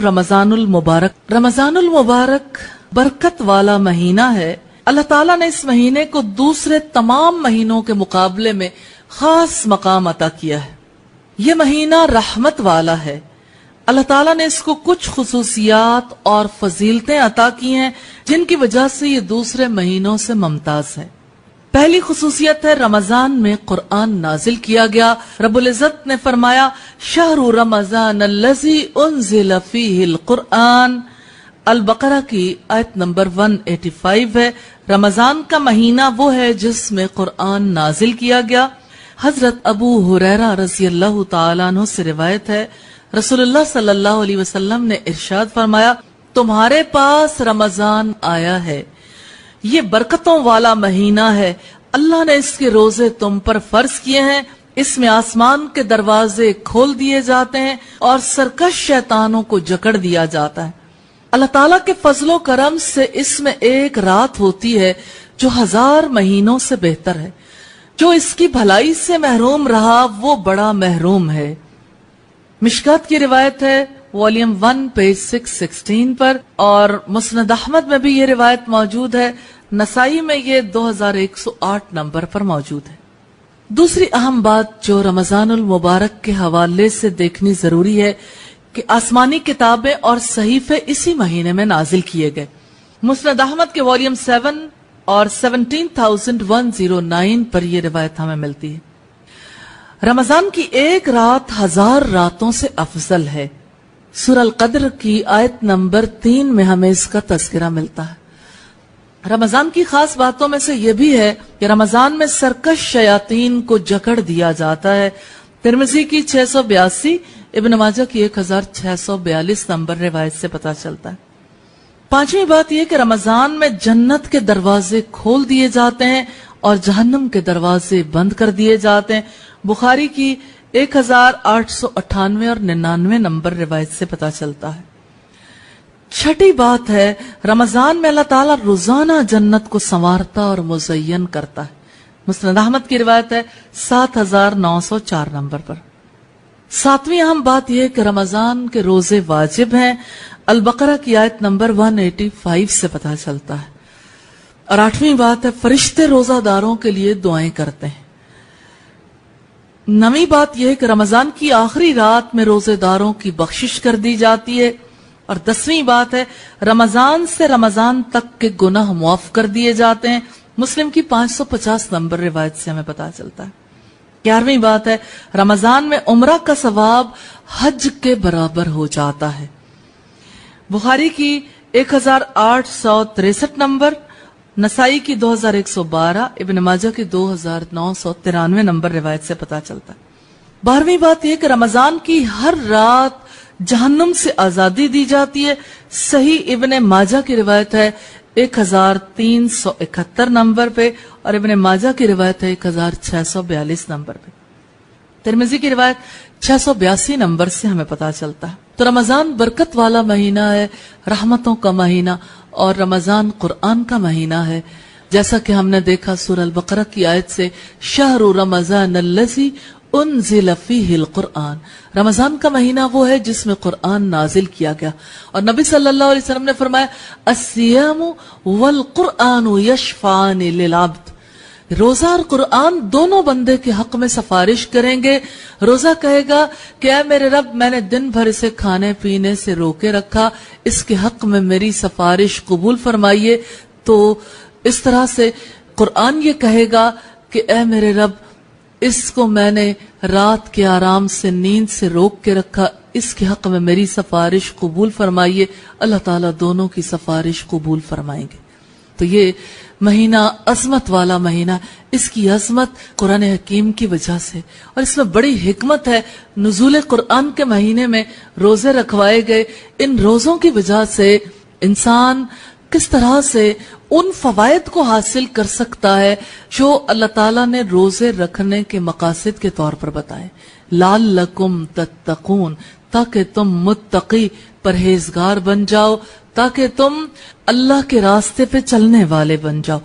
رمضان المبارک۔ رمضان المبارک برکت والا مہینہ ہے۔ اللہ تعالیٰ نے اس مہینے کو دوسرے تمام مہینوں کے مقابلے میں خاص مقام عطا کیا ہے۔ یہ مہینہ رحمت والا ہے۔ اللہ تعالیٰ نے اس کو کچھ خصوصیات اور فضیلتیں عطا کی ہیں جن کی وجہ سے یہ دوسرے مہینوں سے ممتاز ہے۔ پہلی خصوصیت ہے رمضان میں قرآن نازل کیا گیا۔ رب العزت نے فرمایا شہر رمضان الذی انزل فیہ القرآن، البقرہ کی آیت نمبر 185 ہے۔ رمضان کا مہینہ وہ ہے جس میں قرآن نازل کیا گیا۔ حضرت ابو ہریرہ رضی اللہ تعالیٰ عنہ سے روایت ہے، رسول اللہ صلی اللہ علیہ وسلم نے ارشاد فرمایا تمہارے پاس رمضان آیا ہے، یہ برکتوں والا مہینہ ہے، اللہ نے اس کے روزے تم پر فرض کیے ہیں، اس میں آسمان کے دروازے کھول دیے جاتے ہیں اور سرکش شیطانوں کو جکڑ دیا جاتا ہے۔ اللہ تعالیٰ کے فضل و کرم سے اس میں ایک رات ہوتی ہے جو 1000 مہینوں سے بہتر ہے۔ جو اس کی بھلائی سے محروم رہا وہ بڑا محروم ہے۔ مشکات کی روایت ہے والیوم 1 پیج 616 پر، اور مسند احمد میں بھی یہ روایت موجود ہے، نسائی میں یہ 2108 نمبر پر موجود ہے۔ دوسری اہم بات جو رمضان المبارک کے حوالے سے دیکھنی ضروری ہے کہ آسمانی کتابیں اور صحیفے اسی مہینے میں نازل کیے گئے۔ مسند احمد کے والیوم 7 اور 17109 پر یہ روایت ہمیں ملتی ہے۔ رمضان کی ایک رات 1000 راتوں سے افضل ہے۔ سورہ القدر کی آیت نمبر 3 میں ہمیں اس کا تذکرہ ملتا ہے۔ رمضان کی خاص باتوں میں سے یہ بھی ہے کہ رمضان میں سرکش شیاطین کو جکڑ دیا جاتا ہے۔ ترمذی کی 682، ابن ماجہ کی 1642 نمبر روایت سے پتہ چلتا ہے۔ پانچویں بات یہ کہ رمضان میں جنت کے دروازے کھول دیے جاتے ہیں اور جہنم کے دروازے بند کر دیے جاتے ہیں۔ بخاری کی 1898 اور 99 نمبر روایت سے پتہ چلتا ہے۔ چھٹی بات ہے رمضان میں اللہ تعالیٰ روزانہ جنت کو سنوارتا اور مزین کرتا ہے۔ مسند احمد کی روایت ہے 7904 نمبر پر۔ ساتویں اہم بات یہ کہ رمضان کے روزے واجب ہیں، البقرہ کی آیت نمبر 185 سے پتہ چلتا ہے۔ اور آٹھویں بات ہے فرشتے روزہ داروں کے لیے دعائیں کرتے ہیں۔ نویں بات یہ ہے کہ رمضان کی آخری رات میں روزے داروں کی بخشش کر دی جاتی ہے۔ اور 10ویں بات ہے رمضان سے رمضان تک کے گناہ معاف کر دیے جاتے ہیں۔ مسلم کی 550 نمبر روایت سے ہمیں پتہ چلتا ہے۔ 11ویں بات ہے رمضان میں عمرہ کا ثواب حج کے برابر ہو جاتا ہے۔ بخاری کی 1863 نمبر، نسائی کی 2112، ابن ماجہ کی 2993 نمبر روایت سے پتہ چلتا ہے۔ 12ویں بات یہ کہ رمضان کی ہر رات جہنم سے آزادی دی جاتی ہے۔ صحیح ابن ماجہ کی روایت ہے 1371 نمبر پہ، اور ابن ماجہ کی روایت ہے 1642 نمبر پہ۔ ترمذی کی روایت 682 نمبر سے ہمیں پتہ چلتا ہے۔ تو رمضان برکت والا مہینہ ہے، رحمتوں کا مہینہ، اور رمضان قرآن کا مہینہ ہے۔ جیسا کہ ہم نے دیکھا سورہ البقرہ کی آیت سے شہر رمضان الذی انزل فیہ القرآن، رمضان کا مہینہ وہ ہے جس میں قرآن نازل کیا گیا۔ اور نبی صلی اللہ علیہ وسلم نے فرمایا الصیام والقرآن یشفعان للعبد، روزہ اور قرآن دونوں بندے کے حق میں سفارش کریں گے۔ روزہ کہے گا کہ اے میرے رب، میں نے دن بھر اسے کھانے پینے سے روکے رکھا، اس کے حق میں میری سفارش قبول فرمائیے۔ تو اس طرح سے قرآن یہ کہے گا کہ اے میرے رب، اس کو میں نے رات کے آرام سے نیند سے روک کے رکھا، اس کے حق میں میری سفارش قبول فرمائیے۔ اللہ تعالیٰ دونوں کی سفارش قبول فرمائیں گے۔ تو یہ مہینہ عظمت والا مہینہ، اس کی عظمت قرآن حکیم کی وجہ سے، اور اس میں بڑی حکمت ہے۔ نزول قرآن کے مہینے میں روزے رکھوائے گئے، ان روزوں کی وجہ سے انسان کس طرح سے ان فوائد کو حاصل کر سکتا ہے جو اللہ تعالیٰ نے روزے رکھنے کے مقاصد کے طور پر بتائے۔ لعلکم تتقون، تاکہ تم متقی پرہیزگار بن جاؤ، تاکہ تم اللہ کے راستے پہ چلنے والے بن جاؤ۔